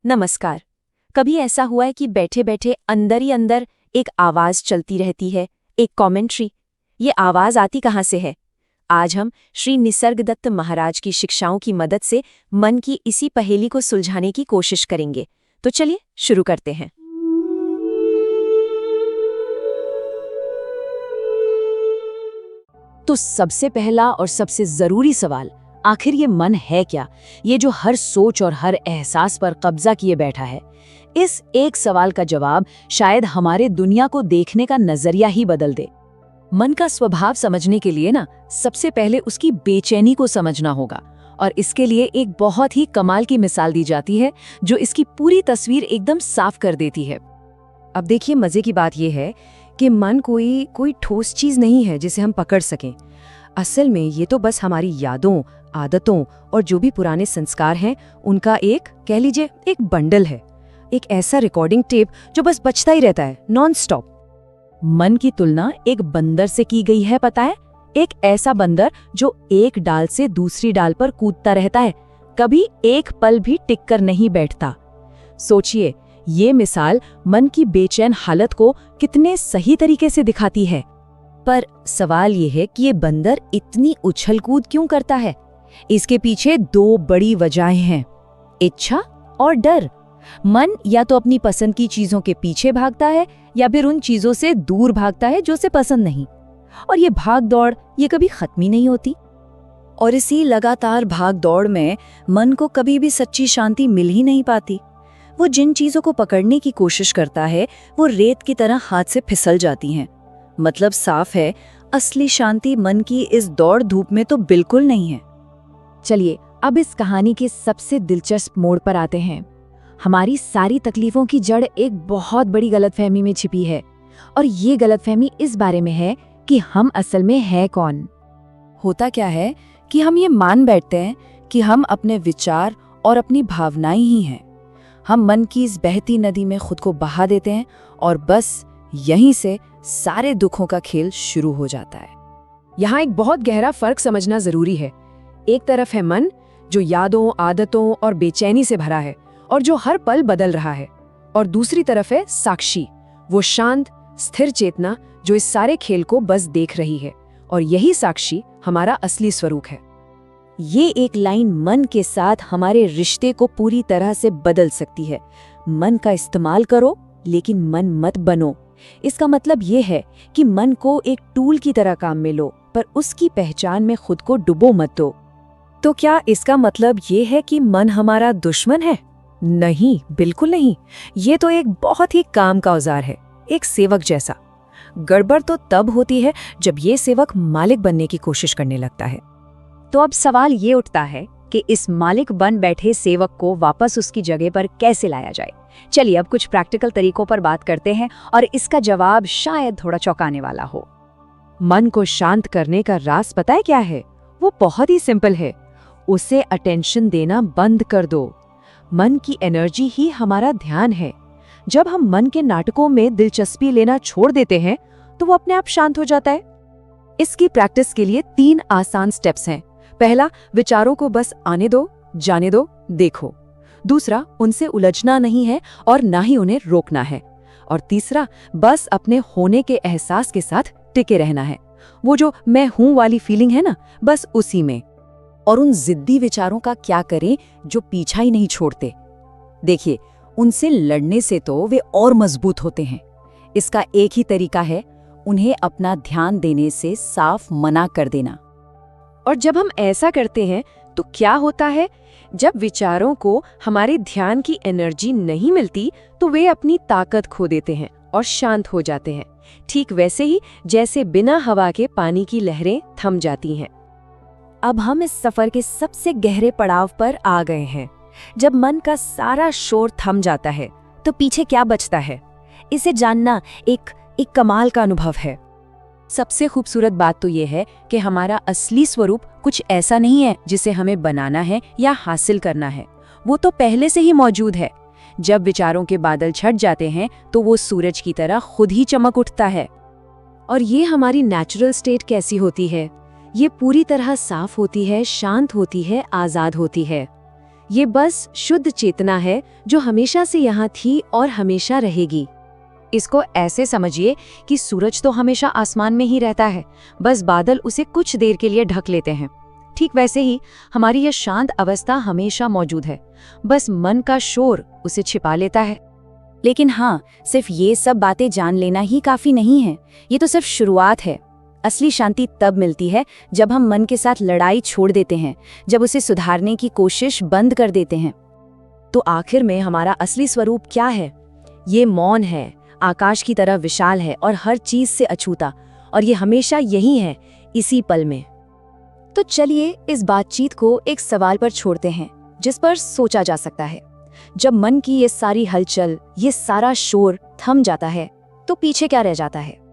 नमस्कार। कभी ऐसा हुआ है कि बैठे बैठे अंदर ही अंदर एक आवाज चलती रहती है, एक कमेंट्री। ये आवाज आती कहाँ से है? आज हम श्री निसर्गदत्त महाराज की शिक्षाओं की मदद से मन की इसी पहेली को सुलझाने की कोशिश करेंगे। तो चलिए शुरू करते हैं। तो सबसे पहला और सबसे जरूरी सवाल, आखिर ये मन है क्या? ये जो हर सोच और हर एहसास पर कब्जा किए बैठा है। इस एक सवाल का जवाब शायद हमारे दुनिया को देखने का नजरिया ही बदल दे। मन का स्वभाव समझने के लिए ना, सबसे पहले उसकी बेचैनी को समझना होगा। और इसके लिए एक बहुत ही कमाल की मिसाल दी जाती है जो इसकी पूरी तस्वीर एकदम साफ कर देती है। अब देखिए, मजे की बात यह है कि मन कोई ठोस चीज नहीं है जिसे हम पकड़ सकें। असल में ये तो बस हमारी यादों, आदतों और जो भी पुराने संस्कार हैं उनका एक, कह लीजिए, एक बंडल है। एक ऐसा रिकॉर्डिंग टेप जो बस बजता ही रहता है नॉन स्टॉप। मन की तुलना एक बंदर से की गई है, पता है? एक ऐसा बंदर जो एक डाल से दूसरी डाल पर कूदता रहता है, कभी एक पल भी टिक कर नहीं बैठता। सोचिए, ये मिसाल मन की बेचैन हालत को कितने सही तरीके से दिखाती है। पर सवाल ये है कि ये बंदर इतनी उछल कूद क्यों करता है? इसके पीछे दो बड़ी वजहें हैं, इच्छा और डर। मन या तो अपनी पसंद की चीजों के पीछे भागता है या फिर उन चीजों से दूर भागता है जो उसे पसंद नहीं। और ये भाग दौड़ ये कभी खत्म ही नहीं होती। और इसी लगातार भाग दौड़ में मन को कभी भी सच्ची शांति मिल ही नहीं पाती। वो जिन चीजों को पकड़ने की कोशिश करता है वो रेत की तरह हाथ से फिसल जाती हैं। मतलब साफ है, असली शांति मन की इस दौड़ धूप में तो बिल्कुल नहीं है। चलिए अब इस कहानी के सबसे दिलचस्प मोड़ पर आते हैं। हमारी सारी तकलीफों की जड़ एक बहुत बड़ी गलतफहमी में छिपी है। और ये गलतफहमी इस बारे में है कि हम असल में है कौन। होता क्या है कि हम ये मान बैठते हैं कि हम अपने विचार और अपनी भावनाएं ही हैं। हम मन की इस बहती नदी में खुद को बहा देते हैं और बस यहीं से सारे दुखों का खेल शुरू हो जाता है। यहाँ एक बहुत गहरा फर्क समझना जरूरी है। एक तरफ है मन जो यादों, आदतों और बेचैनी से भरा है और जो हर पल बदल रहा है, और दूसरी तरफ है साक्षी, वो शांत स्थिर चेतना जो इस सारे खेल को बस देख रही है। और यही साक्षी हमारा असली स्वरूप है। ये एक लाइन मन के साथ हमारे रिश्ते को पूरी तरह से बदल सकती है। मन का इस्तेमाल करो लेकिन मन मत बनो। इसका मतलब ये है कि मन को एक टूल की तरह काम में लो, पर उसकी पहचान में खुद को डुबो मत दो। तो क्या इसका मतलब ये है कि मन हमारा दुश्मन है? नहीं, बिल्कुल नहीं। ये तो एक बहुत ही काम का औजार है, एक सेवक जैसा। गड़बड़ तो तब होती है जब ये सेवक मालिक बनने की कोशिश करने लगता है। तो अब सवाल ये उठता है कि इस मालिक बन बैठे सेवक को वापस उसकी जगह पर कैसे लाया जाए। चलिए अब कुछ प्रैक्टिकल तरीकों पर बात करते हैं और इसका जवाब शायद थोड़ा चौंकाने वाला हो। मन को शांत करने का राज पता है क्या है? वो बहुत ही सिंपल है। उसे अटेंशन देना बंद कर दो। मन की एनर्जी ही हमारा ध्यान है। जब हम मन के नाटकों में दिलचस्पी लेना छोड़ देते हैं तो वो अपने आप शांत हो जाता है। इसकी प्रैक्टिस के लिए 3 आसान स्टेप्स हैं। पहला, विचारों को बस आने दो, जाने दो, देखो। दूसरा, उनसे उलझना नहीं है और ना ही उन्हें रोकना है। और तीसरा, बस अपने होने के एहसास के साथ टिके रहना है। वो जो मैं हूं वाली फीलिंग है ना, बस उसी में। और उन जिद्दी विचारों का क्या करें जो पीछा ही नहीं छोड़ते? देखिए, उनसे लड़ने से तो वे और मजबूत होते हैं। इसका एक ही तरीका है, उन्हें अपना ध्यान देने से साफ मना कर देना। और जब हम ऐसा करते हैं तो क्या होता है? जब विचारों को हमारे ध्यान की एनर्जी नहीं मिलती तो वे अपनी ताकत खो देते हैं और शांत हो जाते हैं। ठीक वैसे ही जैसे बिना हवा के पानी की लहरें थम जाती हैं। अब हम इस सफर के सबसे गहरे पड़ाव पर आ गए हैं। जब मन का सारा शोर थम जाता है तो पीछे क्या बचता है? इसे जानना एक कमाल का अनुभव है। सबसे खूबसूरत बात तो ये है कि हमारा असली स्वरूप कुछ ऐसा नहीं है जिसे हमें बनाना है या हासिल करना है। वो तो पहले से ही मौजूद है। जब विचारों के बादल छट जाते हैं तो वो सूरज की तरह खुद ही चमक उठता है। और ये हमारी नेचुरल स्टेट कैसी होती है? ये पूरी तरह साफ होती है, शांत होती है, आजाद होती है। ये बस शुद्ध चेतना है जो हमेशा से यहाँ थी और हमेशा रहेगी। इसको ऐसे समझिए कि सूरज तो हमेशा आसमान में ही रहता है, बस बादल उसे कुछ देर के लिए ढक लेते हैं। ठीक वैसे ही हमारी यह शांत अवस्था हमेशा मौजूद है, बस मन का शोर उसे छिपा लेता है। लेकिन हाँ, सिर्फ ये सब बातें जान लेना ही काफी नहीं है। ये तो सिर्फ शुरुआत है। असली शांति तब मिलती है जब हम मन के साथ लड़ाई छोड़ देते हैं, जब उसे सुधारने की कोशिश बंद कर देते हैं। तो आखिर में हमारा असली स्वरूप क्या है? ये मौन है, आकाश की तरह विशाल है और हर चीज से अछूता, और ये हमेशा यही है, इसी पल में। तो चलिए इस बातचीत को एक सवाल पर छोड़ते हैं जिस पर सोचा जा सकता है। जब मन की ये सारी हलचल, ये सारा शोर थम जाता है, तो पीछे क्या रह जाता है?